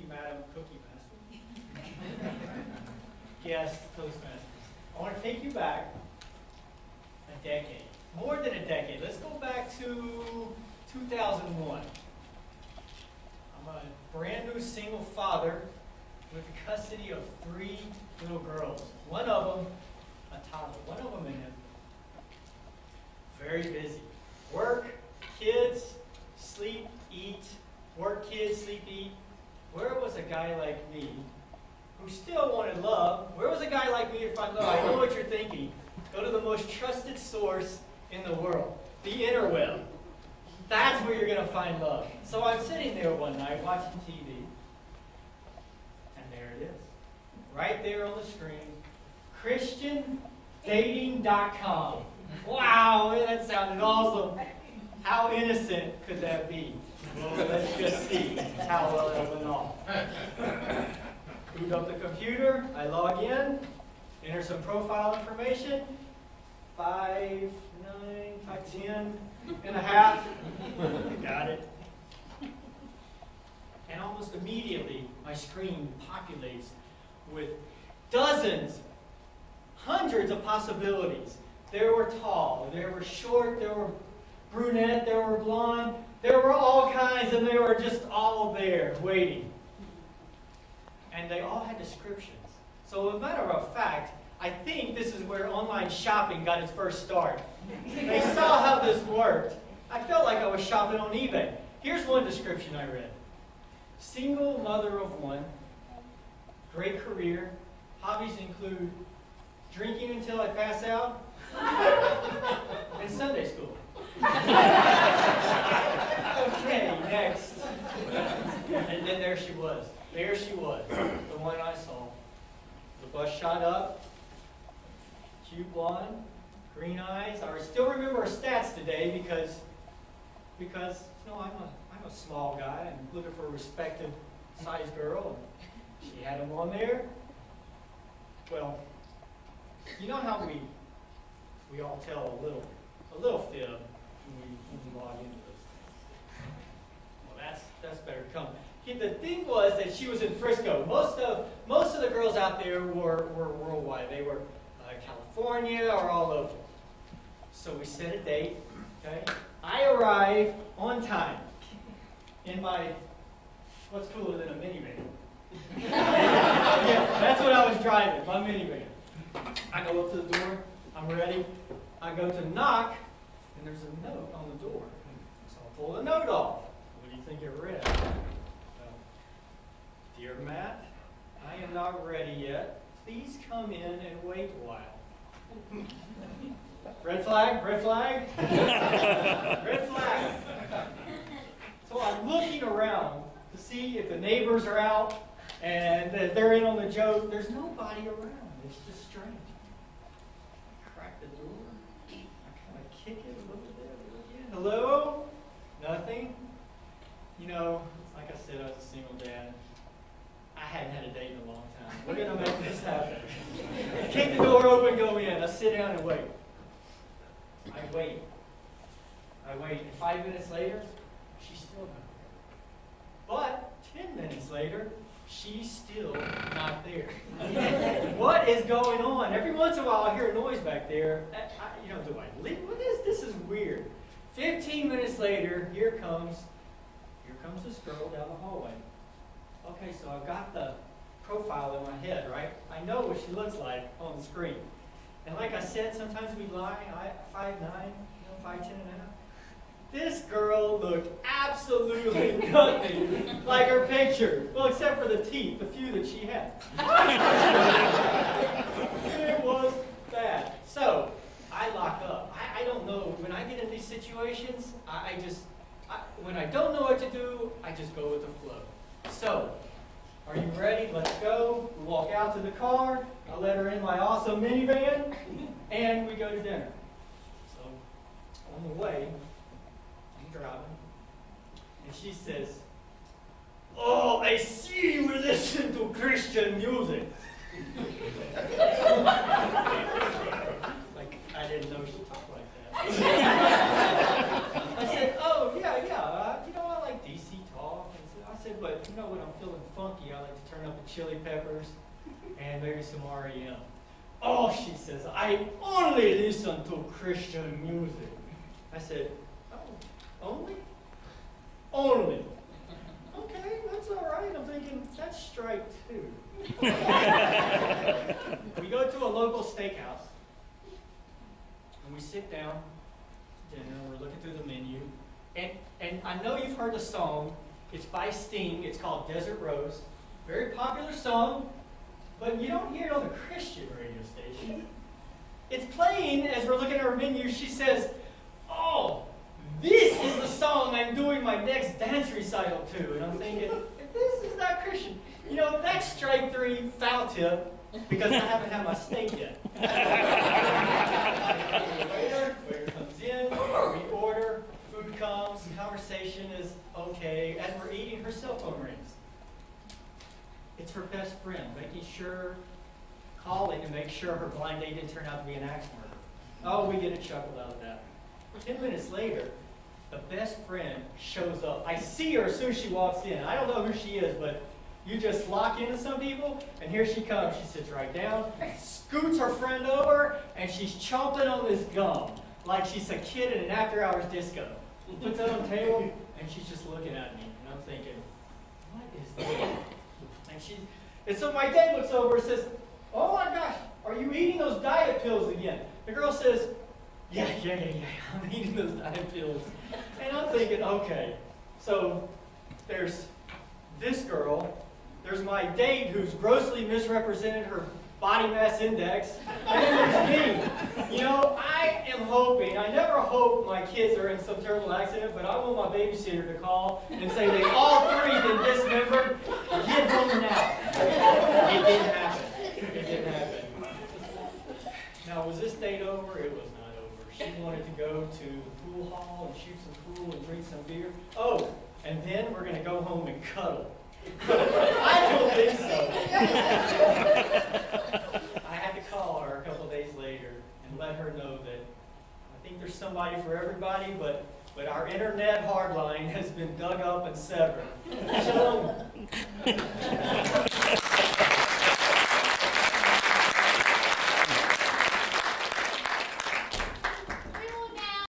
Madam Cookie Master. Yes, Toastmasters. I want to take you back a decade. More than a decade. Let's go back to 2001. I'm a brand new single father with custody of 3 little girls. One of them, a toddler. One of them, very busy. Work, kids, sleep, eat. Work, kids, sleep, eat. Where was a guy like me who still wanted love? Where was a guy like me to find love? I know what you're thinking. Go to the most trusted source in the world, the interweb. That's where you're going to find love. So I'm sitting there one night watching TV, and there it is. Right there on the screen, ChristianDating.com. Wow, that sounded awesome. How innocent could that be? Well, let's just see how well it went off. Boot up the computer, I log in, enter some profile information, 5'9", 5'10", and a half. Got it. And almost immediately, my screen populates with dozens, hundreds of possibilities. There were tall, there were short, there were brunette, there were blonde, there were all kinds, and they were just all there waiting. And they all had descriptions. So as a matter of fact, I think this is where online shopping got its first start. They saw how this worked. I felt like I was shopping on eBay. Here's one description I read. Single mother of 1, great career, hobbies include drinking until I pass out, and Sunday school. Okay, next. And then there she was. There she was, the one I saw. The bus shot up, cute blonde, green eyes. I still remember her stats today because you know, I'm a small guy. I'm looking for a respected size girl. And she had them on there. Well, you know how we all tell a little fib when we log into this. Well, that's better come. The thing was that she was in Frisco. Most of the girls out there were worldwide. They were California or all over. So we set a date. Okay, I arrive on time in my what's cooler than a minivan. Yeah, that's what I was driving, my minivan. I go up to the door. I'm ready. I go to knock, and there's a note on the door. So I'll pull the note off. What do you think it read? Dear Matt, I am not ready yet. Please come in and wait a while. Red flag, red flag. Red flag. So I'm looking around to see if the neighbors are out and if they're in on the joke. There's nobody around. It's just strange. I crack the door. I kind of kick it a little bit. Again. Hello? Nothing? You know, like I said, I was a single dad. I hadn't had a date in a long time. We're going to make this happen. I kick the door open, go in. I sit down and wait. I wait. And 5 minutes later, she's still not there. But 10 minutes later, she's still not there. What is going on? Every once in a while, I hear a noise back there. Do I leave? What is this? Is weird. 15 minutes later, here comes this girl down the hallway. Okay, so I've got the profile in my head, right? I know what she looks like on the screen. And like I said, sometimes we lie. 5'9", 5'10 and a half. This girl looked absolutely nothing like her picture. Well, except for the teeth, the few that she had. It was bad. So, I lock up. I don't know. When I get in these situations, when I don't know what to do, I just go with the flow. So, are you ready? Let's go. We walk out to the car. I let her in my awesome minivan, and we go to dinner. So, on the way, I'm driving, and she says, "Oh, I see you listen to Christian music." Like, I didn't know she talked like that. I said, "Oh, yeah, I like DC talk." And so I said, but you know when I'm feeling funky, I like to turn up the Chili Peppers and maybe some REM. Oh, she says, I only listen to Christian music. I said, oh, only? Only. Okay, that's all right. I'm thinking, that's strike two. We go to a local steakhouse, and we sit down to dinner, we're looking through the menu, and I know you've heard the song. It's by Sting. It's called Desert Rose. Very popular song, but you don't hear it on the Christian radio station. It's playing as we're looking at our menu. She says, oh, this is the song I'm doing my next dance recital to. And I'm thinking, this is not Christian. You know, that's strike three, foul tip, because I haven't had my steak yet. Waiter comes in, we order, food comes, conversation is okay. As we're eating, her cell phone rings. It's her best friend, calling to make sure her blind date didn't turn out to be an axe murder. Oh, we get a chuckle out of that. 10 minutes later, the best friend shows up. I see her as soon as she walks in. I don't know who she is, but you just lock into some people, and here she comes. She sits right down, scoots her friend over, and she's chomping on this gum like she's a kid in an after-hours disco. Puts it on the table, and she's just looking at me, and I'm thinking, what is this? And so my dad looks over and says, oh my gosh, are you eating those diet pills again? The girl says, yeah, I'm eating those diet pills. And I'm thinking, okay, so there's this girl, there's my date who's grossly misrepresented her body mass index, and then there's me. You know, I am hoping, I never hope my kids are in some terrible accident, but I want my babysitter to call and say they all three been dismembered. Get home now. It didn't happen. It didn't happen. Now, was this date over? It was not over. She wanted to go to the pool hall and shoot some pool and drink some beer. Oh, and then we're going to go home and cuddle. I don't think so. I had to call her a couple days later and let her know that I think there's somebody for everybody, but our internet hardline has been dug up and severed. Shalom.